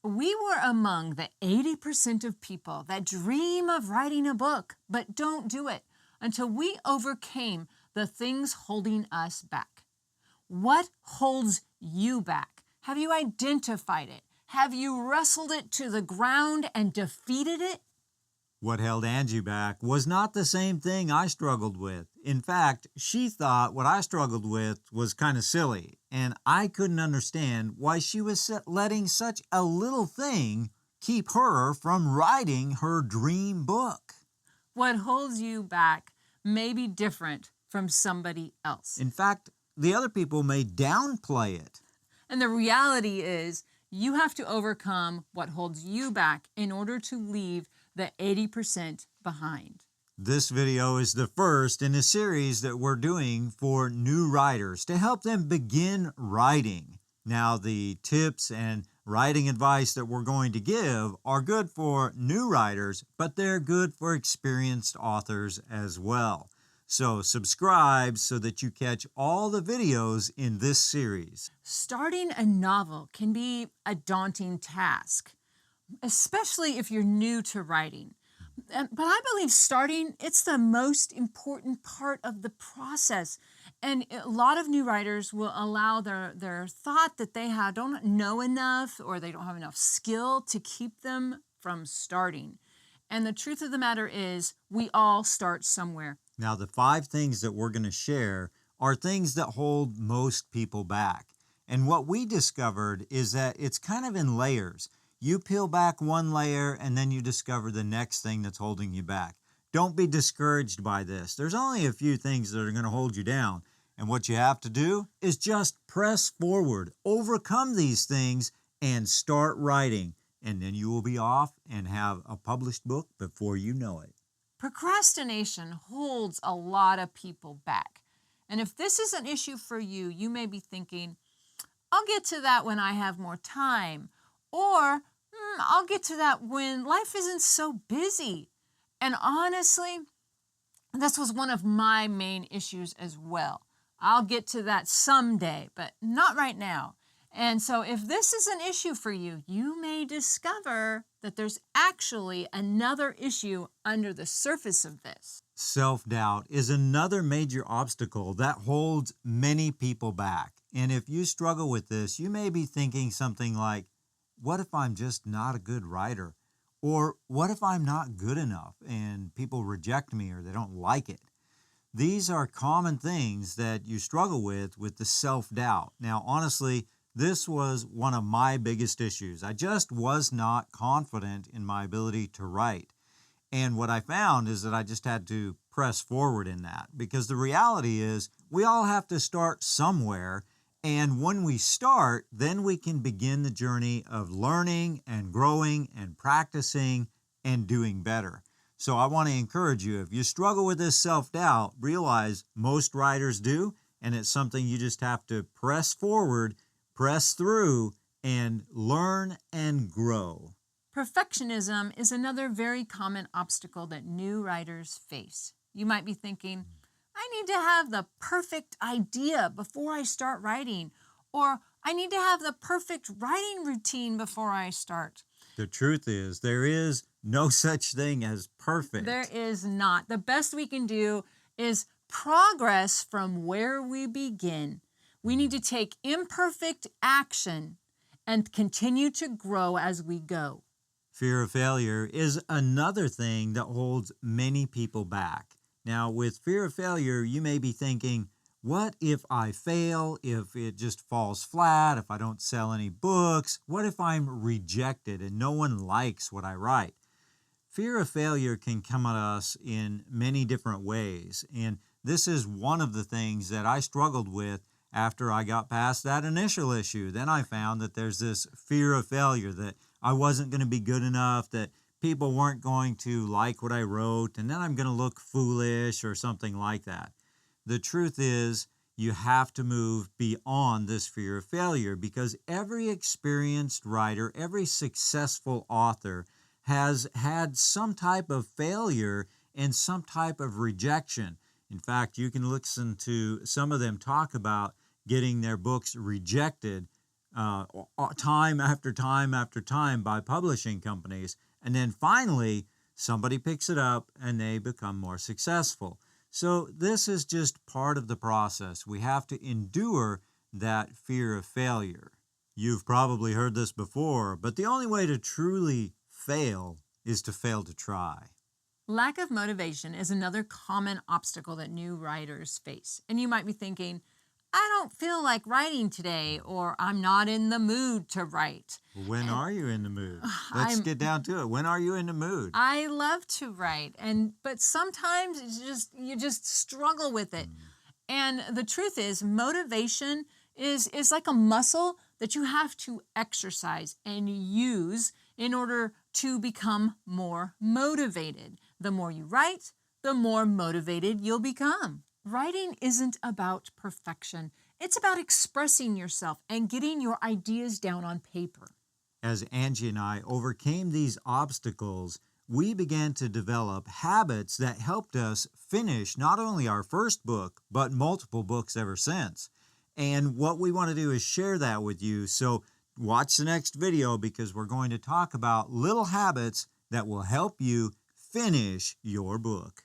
We were among the 80% of people that dream of writing a book, but don't do it until we overcame the things holding us back. What holds you back? Have you identified it? Have you wrestled it to the ground and defeated it? What held Angie back was not the same thing I struggled with. In fact, she thought what I struggled with was kind of silly, and I couldn't understand why she was letting such a little thing keep her from writing her dream book. What holds you back may be different from somebody else. In fact, the other people may downplay it. And the reality is, you have to overcome what holds you back in order to leave the 80% behind. This video is the first in a series that we're doing for new writers to help them begin writing. Now, the tips and writing advice that we're going to give are good for new writers, but they're good for experienced authors as well. So subscribe so that you catch all the videos in this series. Starting a novel can be a daunting task, especially if you're new to writing. But I believe it's the most important part of the process. And a lot of new writers will allow their thought that they don't know enough or they don't have enough skill to keep them from starting. And the truth of the matter is, we all start somewhere. Now, the 5 things that we're going to share are things that hold most people back. And what we discovered is that it's kind of in layers. You peel back one layer and then you discover the next thing that's holding you back. Don't be discouraged by this. There's only a few things that are going to hold you down. And what you have to do is just press forward, overcome these things, and start writing. And then you will be off and have a published book before you know it. Procrastination holds a lot of people back. And if this is an issue for you, you may be thinking, I'll get to that when I have more time. Or I'll get to that when life isn't so busy. And honestly, this was one of my main issues as well. I'll get to that someday, but not right now. And so if this is an issue for you, you may discover that there's actually another issue under the surface of this. Self-doubt is another major obstacle that holds many people back. And if you struggle with this, you may be thinking something like, what if I'm just not a good writer? Or what if I'm not good enough and people reject me or they don't like it? These are common things that you struggle with the self-doubt. Now, honestly, this was one of my biggest issues. I just was not confident in my ability to write. And what I found is that I just had to press forward in that, because the reality is we all have to start somewhere. And when we start, then we can begin the journey of learning and growing and practicing and doing better. So I want to encourage you, if you struggle with this self-doubt, realize most writers do, and it's something you just have to press forward, press through, and learn and grow. Perfectionism is another very common obstacle that new writers face. You might be thinking, I need to have the perfect idea before I start writing, or I need to have the perfect writing routine before I start. The truth is, there is no such thing as perfect. There is not. The best we can do is progress from where we begin. We need to take imperfect action and continue to grow as we go. Fear of failure is another thing that holds many people back. Now, with fear of failure, you may be thinking, what if I fail, if it just falls flat, if I don't sell any books? What if I'm rejected and no one likes what I write? Fear of failure can come at us in many different ways, and this is one of the things that I struggled with after I got past that initial issue. Then I found that there's this fear of failure, that I wasn't going to be good enough, that people weren't going to like what I wrote, and then I'm going to look foolish or something like that. The truth is, you have to move beyond this fear of failure, because every experienced writer, every successful author has had some type of failure and some type of rejection. In fact, you can listen to some of them talk about getting their books rejected time after time after time by publishing companies. And then finally, somebody picks it up and they become more successful. So this is just part of the process. We have to endure that fear of failure. You've probably heard this before, but the only way to truly fail is to fail to try. Lack of motivation is another common obstacle that new writers face. And you might be thinking, I don't feel like writing today, or I'm not in the mood to write. When are you in the mood? Let's get down to it. When are you in the mood? I love to write, but sometimes you just struggle with it. And the truth is, motivation is like a muscle that you have to exercise and use in order to become more motivated. The more you write, the more motivated you'll become. Writing isn't about perfection. It's about expressing yourself and getting your ideas down on paper. As Angie and I overcame these obstacles, we began to develop habits that helped us finish not only our first book, but multiple books ever since. And what we want to do is share that with you. So watch the next video because we're going to talk about little habits that will help you finish your book.